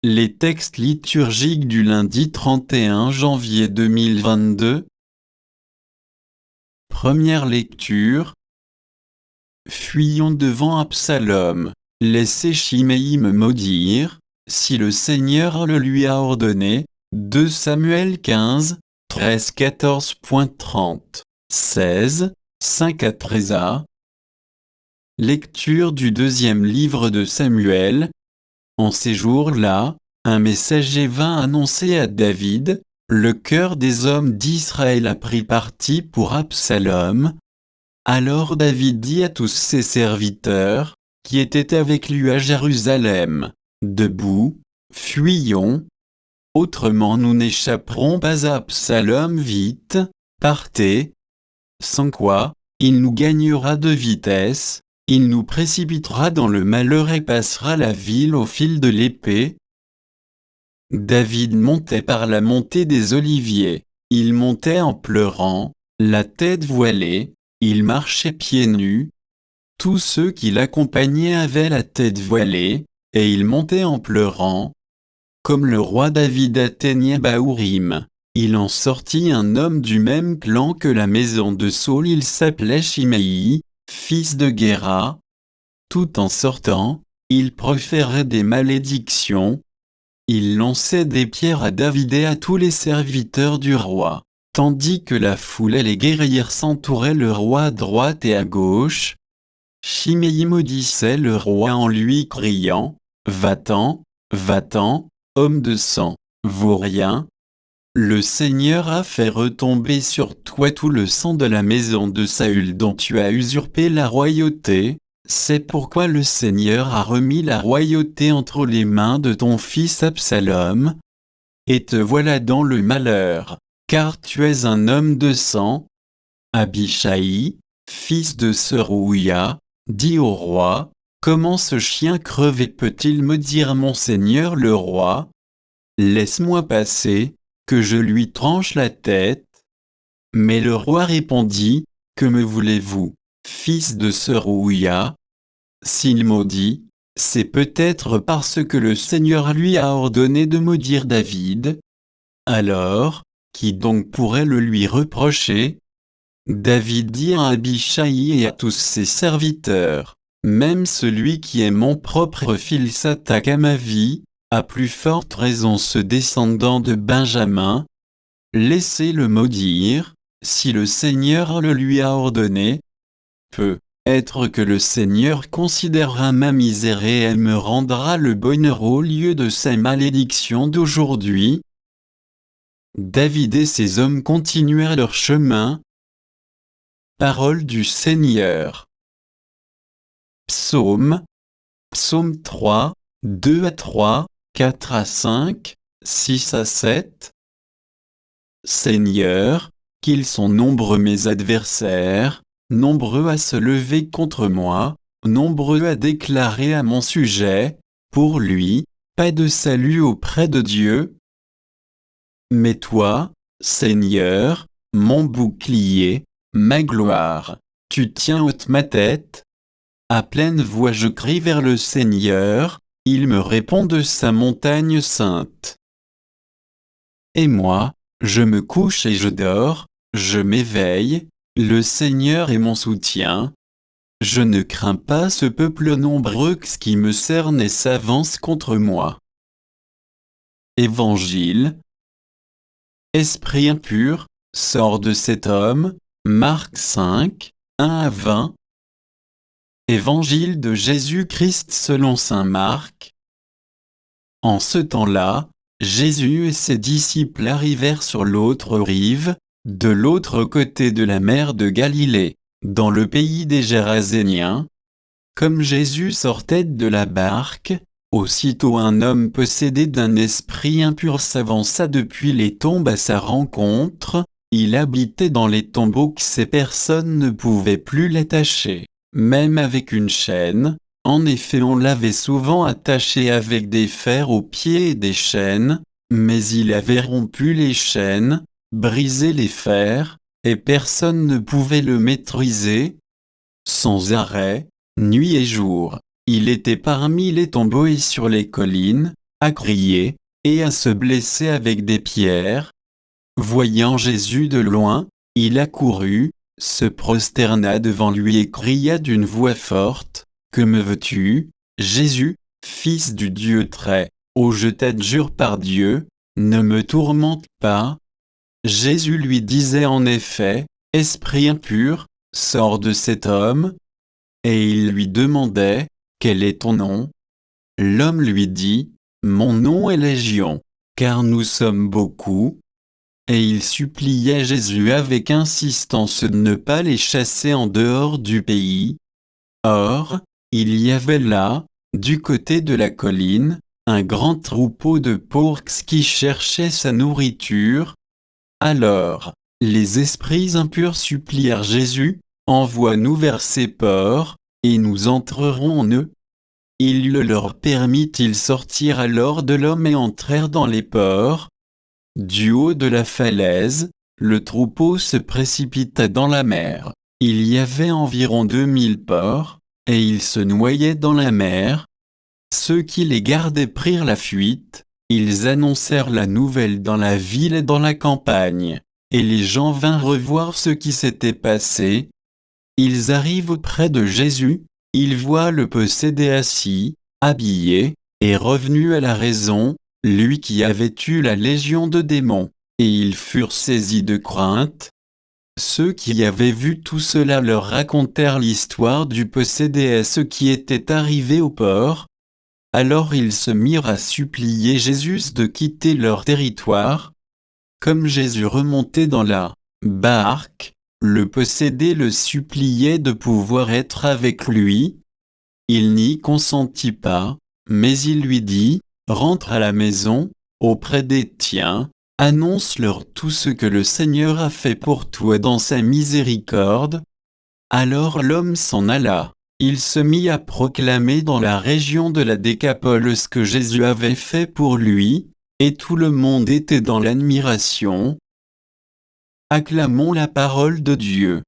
Les textes liturgiques du lundi 31 janvier 2022. Première lecture. Fuyons devant Absalom. Laissez Shimei me maudire, si le Seigneur le lui a ordonné. 2 Samuel 15, 13-14.30, 16, 5 à 13a. Lecture du deuxième livre de Samuel. En ces jours-là, un messager vint annoncer à David: le cœur des hommes d'Israël a pris parti pour Absalom. Alors David dit à tous ses serviteurs, qui étaient avec lui à Jérusalem: debout, fuyons. Autrement nous n'échapperons pas à Absalom, vite, partez. Sans quoi, il nous gagnera de vitesse. Il nous précipitera dans le malheur et passera la ville au fil de l'épée. David montait par la montée des Oliviers. Il montait en pleurant, la tête voilée, il marchait pieds nus. Tous ceux qui l'accompagnaient avaient la tête voilée, et il montait en pleurant. Comme le roi David atteignait Bahurim, il en sortit un homme du même clan que la maison de Saül. Il s'appelait Shimei, fils de Guéra. Tout en sortant, il proférait des malédictions. Il lançait des pierres à David et à tous les serviteurs du roi, tandis que la foule et les guerriers s'entouraient le roi à droite et à gauche. Shimei maudissait le roi en lui criant: va-t'en, homme de sang, vaut rien. Le Seigneur a fait retomber sur toi tout le sang de la maison de Saül dont tu as usurpé la royauté. C'est pourquoi le Seigneur a remis la royauté entre les mains de ton fils Absalom. Et te voilà dans le malheur, car tu es un homme de sang. Abishai, fils de Serouïa, dit au roi: comment ce chien crevé peut-il maudire mon seigneur le roi? Laisse-moi passer, que je lui tranche la tête. Mais le roi répondit: que me voulez-vous, fils de Serouïa? S'il maudit, c'est peut-être parce que le Seigneur lui a ordonné de maudire David. Alors, qui donc pourrait le lui reprocher? David dit à Abishai et à tous ses serviteurs: même celui qui est mon propre fils s'attaque à ma vie, à plus forte raison ce descendant de Benjamin. Laissez-le maudire, si le Seigneur le lui a ordonné. Peut-être que le Seigneur considérera ma misère et elle me rendra le bonheur au lieu de sa malédiction d'aujourd'hui. David et ses hommes continuèrent leur chemin. Parole du Seigneur. Psaume 3, 2 à 3, 4 à 5, 6 à 7. Seigneur, qu'ils sont nombreux mes adversaires, nombreux à se lever contre moi, nombreux à déclarer à mon sujet: pour lui, pas de salut auprès de Dieu. Mais toi, Seigneur, mon bouclier, ma gloire, tu tiens haute ma tête. À pleine voix je crie vers le Seigneur, il me répond de sa montagne sainte. Et moi, je me couche et je dors, je m'éveille, le Seigneur est mon soutien. Je ne crains pas ce peuple nombreux qui me cerne et s'avance contre moi. Évangile. Esprit impur, sors de cet homme. Marc 5, 1 à 20. Évangile de Jésus-Christ selon saint Marc. En ce temps-là, Jésus et ses disciples arrivèrent sur l'autre rive, de l'autre côté de la mer de Galilée, dans le pays des Géraséniens. Comme Jésus sortait de la barque, aussitôt un homme possédé d'un esprit impur s'avança depuis les tombes à sa rencontre. Il habitait dans les tombeaux que ces personnes ne pouvaient plus l'attacher, même avec une chaîne. En effet, on l'avait souvent attaché avec des fers aux pieds et des chaînes, mais il avait rompu les chaînes, brisé les fers, et personne ne pouvait le maîtriser. Sans arrêt, nuit et jour, il était parmi les tombeaux et sur les collines, à crier, et à se blesser avec des pierres. Voyant Jésus de loin, il accourut, se prosterna devant lui et cria d'une voix forte, « Que me veux-tu, Jésus, fils du Dieu Très-Haut, je t'adjure par Dieu, ne me tourmente pas. » Jésus lui disait en effet, « Esprit impur, sors de cet homme. » Et il lui demandait, « Quel est ton nom ?» L'homme lui dit, « Mon nom est Légion, car nous sommes beaucoup. » Et il suppliait Jésus avec insistance de ne pas les chasser en dehors du pays. Or, il y avait là, du côté de la colline, un grand troupeau de porcs qui cherchait sa nourriture. Alors, les esprits impurs supplièrent Jésus, « Envoie-nous vers ces porcs, et nous entrerons en eux. » Il le leur permit, ils sortirent alors de l'homme et entrèrent dans les porcs. Du haut de la falaise, le troupeau se précipita dans la mer. Il y avait environ 2000 porcs, et ils se noyaient dans la mer. Ceux qui les gardaient prirent la fuite, ils annoncèrent la nouvelle dans la ville et dans la campagne, et les gens vinrent voir ce qui s'était passé. Ils arrivent auprès de Jésus, ils voient le possédé assis, habillé, et revenu à la raison, lui qui avait eu la légion de démons, et ils furent saisis de crainte. Ceux qui avaient vu tout cela leur racontèrent l'histoire du possédé et ce qui était arrivé au porc. Alors ils se mirent à supplier Jésus de quitter leur territoire. Comme Jésus remontait dans la barque, le possédé le suppliait de pouvoir être avec lui. Il n'y consentit pas, mais il lui dit, « Rentre à la maison, auprès des tiens, annonce-leur tout ce que le Seigneur a fait pour toi dans sa miséricorde. » Alors l'homme s'en alla. Il se mit à proclamer dans la région de la Décapole ce que Jésus avait fait pour lui, et tout le monde était dans l'admiration. Acclamons la parole de Dieu.